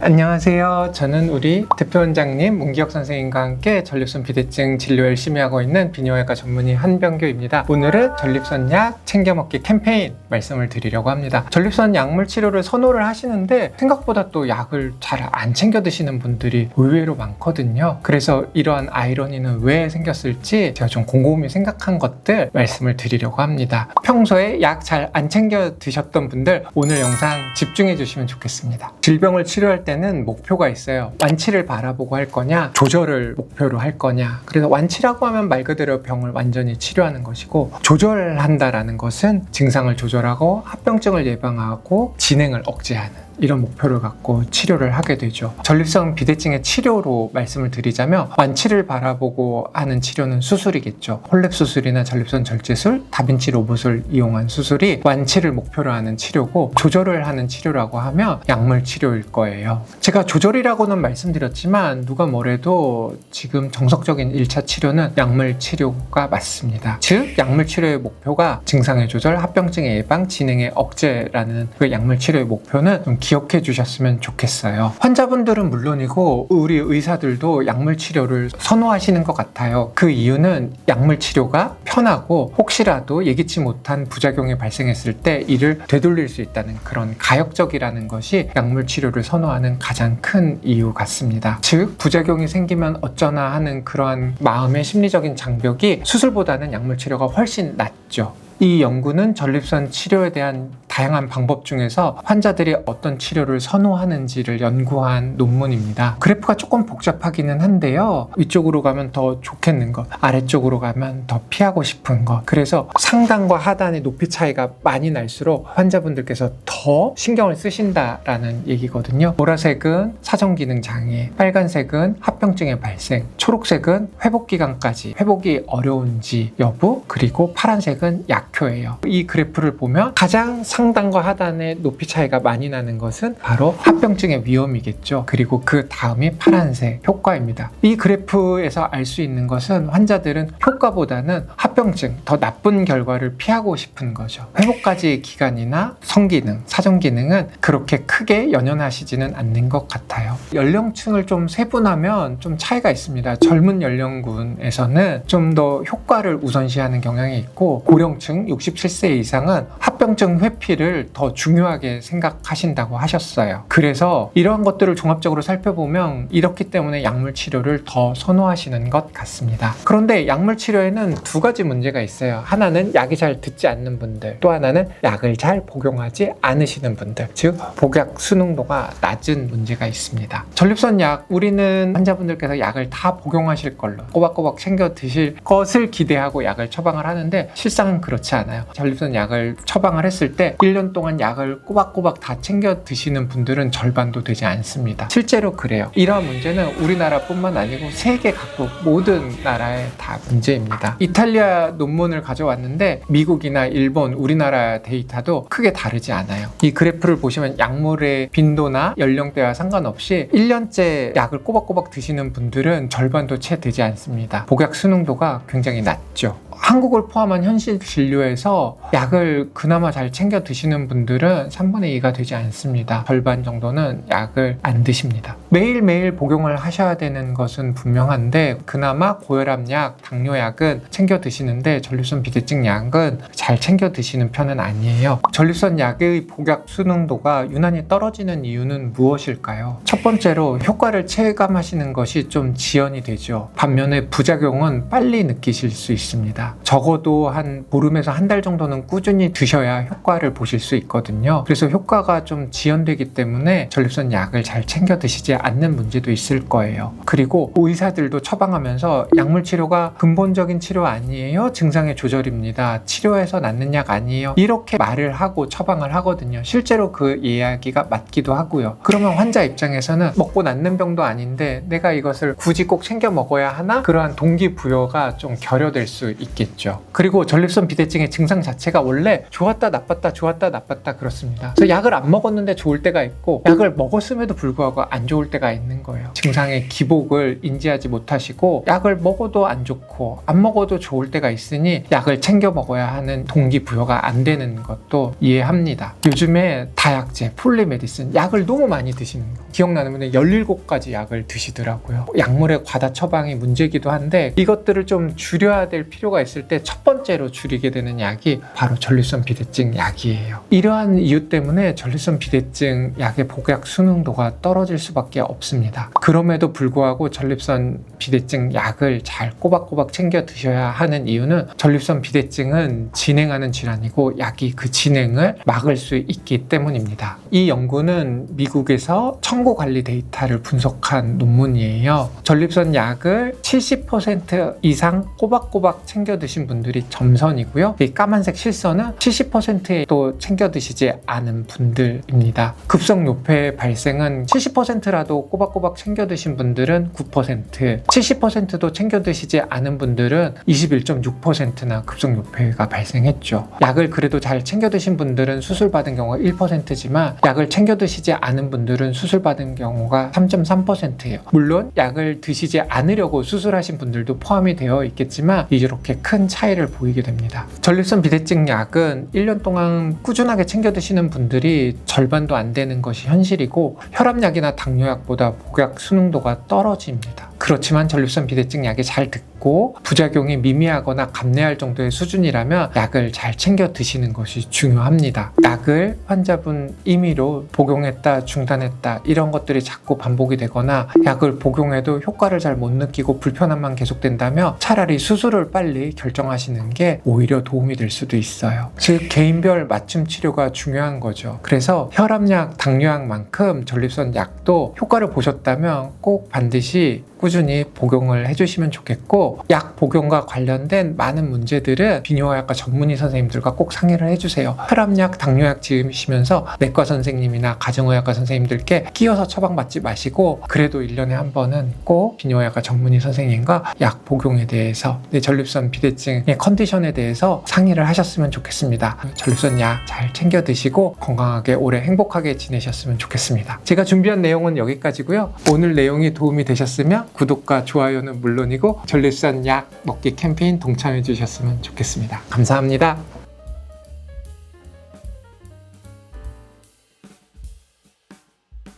안녕하세요. 저는 우리 대표원장님 문기혁 선생님과 함께 전립선 비대증 진료 열심히 하고 있는 비뇨기과 전문의 한병규입니다. 오늘은 전립선 약 챙겨 먹기 캠페인 말씀을 드리려고 합니다. 전립선 약물 치료를 선호를 하시는데 생각보다 또 약을 잘 안 챙겨 드시는 분들이 의외로 많거든요. 그래서 이러한 아이러니는 왜 생겼을지 제가 좀 곰곰이 생각한 것들 말씀을 드리려고 합니다. 평소에 약 잘 안 챙겨 드셨던 분들 오늘 영상 집중해 주시면 좋겠습니다. 질병을 치료할 때는 목표가 있어요. 완치를 바라보고 할 거냐, 조절을 목표로 할 거냐. 그래서 완치라고 하면 말 그대로 병을 완전히 치료하는 것이고, 조절한다라는 것은 증상을 조절하고 합병증을 예방하고 진행을 억제하는 이런 목표를 갖고 치료를 하게 되죠. 전립선 비대증의 치료로 말씀을 드리자면 완치를 바라보고 하는 치료는 수술이겠죠. 홀랩 수술이나 전립선 절제술, 다빈치 로봇을 이용한 수술이 완치를 목표로 하는 치료고, 조절을 하는 치료라고 하면 약물 치료일 거예요. 제가 조절이라고는 말씀드렸지만 누가 뭐래도 지금 정석적인 1차 치료는 약물 치료가 맞습니다. 즉 약물 치료의 목표가 증상의 조절, 합병증의 예방, 진행의 억제라는 그 약물 치료의 목표는 좀 기억해 주셨으면 좋겠어요. 환자분들은 물론이고 우리 의사들도 약물 치료를 선호하시는 것 같아요. 그 이유는 약물 치료가 편하고 혹시라도 예기치 못한 부작용이 발생했을 때 이를 되돌릴 수 있다는 그런 가역적이라는 것이 약물 치료를 선호하는 가장 큰 이유 같습니다. 즉 부작용이 생기면 어쩌나 하는 그러한 마음의 심리적인 장벽이 수술보다는 약물 치료가 훨씬 낫죠. 이 연구는 전립선 치료에 대한 다양한 방법 중에서 환자들이 어떤 치료를 선호하는지를 연구한 논문입니다. 그래프가 조금 복잡하기는 한데요. 위쪽으로 가면 더 좋겠는 것, 아래쪽으로 가면 더 피하고 싶은 것. 그래서 상단과 하단의 높이 차이가 많이 날수록 환자분들께서 더 신경을 쓰신다라는 얘기거든요. 보라색은 사정기능 장애, 빨간색은 합병증의 발생, 초록색은 회복기간까지 회복이 어려운지 여부, 그리고 파란색은 약효예요. 이 그래프를 보면 가장 상단과 하단의 높이 차이가 많이 나는 것은 바로 합병증의 위험이겠죠. 그리고 그 다음이 파란색 효과입니다. 이 그래프에서 알 수 있는 것은 환자들은 효과보다는 합병증, 더 나쁜 결과를 피하고 싶은 거죠. 회복까지의 기간이나 성기능, 사정기능은 그렇게 크게 연연하시지는 않는 것 같아요. 연령층을 좀 세분하면 좀 차이가 있습니다. 젊은 연령군에서는 좀 더 효과를 우선시하는 경향이 있고, 고령층 67세 이상은 합병증 회피를 더 중요하게 생각하신다고 하셨어요. 그래서 이러한 것들을 종합적으로 살펴보면 이렇기 때문에 약물 치료를 더 선호하시는 것 같습니다. 그런데 약물 치료에는 두 가지 문제가 있어요. 하나는 약이 잘 듣지 않는 분들, 또 하나는 약을 잘 복용하지 않으시는 분들, 즉 복약 수능도가 낮은 문제가 있습니다. 전립선 약, 우리는 환자분들께서 약을 다 복용하실 걸로 꼬박꼬박 챙겨 드실 것을 기대하고 약을 처방을 하는데 실상은 그렇지 않아요. 전립선 약을 처방을 했을 때 1년 동안 약을 꼬박꼬박 다 챙겨 드시는 분들은 절반도 되지 않습니다. 실제로 그래요. 이러한 문제는 우리나라뿐만 아니고 세계 각국 모든 나라의 다 문제입니다. 이탈리아 논문을 가져왔는데 미국이나 일본, 우리나라 데이터도 크게 다르지 않아요. 이 그래프를 보시면 약물의 빈도나 연령대와 상관없이 1년째 약을 꼬박꼬박 드시는 분들은 절반도 채 되지 않습니다. 복약 수능도가 굉장히 낮죠. 한국을 포함한 현실 진료에서 약을 그나마 잘 챙겨 드시는 분들은 3분의 2가 되지 않습니다. 절반 정도는 약을 안 드십니다. 매일매일 복용을 하셔야 되는 것은 분명한데 그나마 고혈압약, 당뇨약은 챙겨 드시는데 전립선 비대증 약은 잘 챙겨 드시는 편은 아니에요. 전립선 약의 복약 수능도가 유난히 떨어지는 이유는 무엇일까요? 첫 번째로 효과를 체감하시는 것이 좀 지연이 되죠. 반면에 부작용은 빨리 느끼실 수 있습니다. 적어도 한 보름에서 한 달 정도는 꾸준히 드셔야 효과를 보실 수 있거든요. 그래서 효과가 좀 지연되기 때문에 전립선 약을 잘 챙겨 드시지 않는 문제도 있을 거예요. 그리고 의사들도 처방하면서 약물 치료가 근본적인 치료 아니에요? 증상의 조절입니다. 치료해서 낫는 약 아니에요? 이렇게 말을 하고 처방을 하거든요. 실제로 그 이야기가 맞기도 하고요. 그러면 환자 입장에서는 먹고 낫는 병도 아닌데 내가 이것을 굳이 꼭 챙겨 먹어야 하나? 그러한 동기부여가 좀 결여될 수 있겠죠. 그리고 전립선 비대증의 증상 자체가 원래 좋았다 나빴다 좋았다 나빴다 그렇습니다. 그래서 약을 안 먹었는데 좋을 때가 있고 약을 먹었음에도 불구하고 안 좋을 좋을 때가 있는 거예요. 증상의 기복을 인지하지 못하시고 약을 먹어도 안 좋고 안 먹어도 좋을 때가 있으니 약을 챙겨 먹어야 하는 동기부여가 안 되는 것도 이해합니다. 요즘에 다약제, 폴리메디슨 약을 너무 많이 드시는 거 기억나는 분은 17가지 약을 드시더라고요. 약물의 과다 처방이 문제이기도 한데 이것들을 좀 줄여야 될 필요가 있을 때 첫 번째로 줄이게 되는 약이 바로 전립선 비대증 약이에요. 이러한 이유 때문에 전립선 비대증 약의 복약 수능도가 떨어질 수밖에 없습니다. 그럼에도 불구하고 전립선 비대증 약을 잘 꼬박꼬박 챙겨 드셔야 하는 이유는 전립선 비대증은 진행하는 질환이고 약이 그 진행을 막을 수 있기 때문입니다. 이 연구는 미국에서 청구 관리 데이터를 분석한 논문이에요. 전립선 약을 70% 이상 꼬박꼬박 챙겨 드신 분들이 점선이고요. 이 까만색 실선은 70%도 챙겨 드시지 않은 분들입니다. 급성 노폐 발생은 70%라도 꼬박꼬박 챙겨 드신 분들은 9%, 70%도 챙겨 드시지 않은 분들은 21.6%나 급성 노폐가 발생했죠. 약을 그래도 잘 챙겨 드신 분들은 수술받은 경우가 1%지만 약을 챙겨 드시지 않은 분들은 수술받은 경우가 3.3%예요. 물론 약을 드시지 않으려고 수술하신 분들도 포함이 되어 있겠지만 이렇게 큰 차이를 보이게 됩니다. 전립선 비대증 약은 1년 동안 꾸준하게 챙겨 드시는 분들이 절반도 안 되는 것이 현실이고 혈압약이나 당뇨약보다 복약 수능도가 떨어집니다. 그렇지만 전립선 비대증 약이 잘 듣고 부작용이 미미하거나 감내할 정도의 수준이라면 약을 잘 챙겨 드시는 것이 중요합니다. 약을 환자분 임의로 복용했다 중단했다 이런 것들이 자꾸 반복이 되거나 약을 복용해도 효과를 잘 못 느끼고 불편함만 계속된다면 차라리 수술을 빨리 결정하시는 게 오히려 도움이 될 수도 있어요. 즉 개인별 맞춤 치료가 중요한 거죠. 그래서 혈압약, 당뇨약만큼 전립선 약도 효과를 보셨다면 꼭 반드시 꾸준히 복용을 해주시면 좋겠고 약 복용과 관련된 많은 문제들은 비뇨기과 전문의 선생님들과 꼭 상의를 해주세요. 혈압약, 당뇨약 지으시면서 내과 선생님이나 가정의학과 선생님들께 끼어서 처방받지 마시고 그래도 1년에 한 번은 꼭 비뇨기과 전문의 선생님과 약 복용에 대해서 내 전립선 비대증의 컨디션에 대해서 상의를 하셨으면 좋겠습니다. 전립선 약 잘 챙겨 드시고 건강하게 오래 행복하게 지내셨으면 좋겠습니다. 제가 준비한 내용은 여기까지고요. 오늘 내용이 도움이 되셨으면 구독과 좋아요는 물론이고 전립선 약 먹기 캠페인 동참해 주셨으면 좋겠습니다. 감사합니다.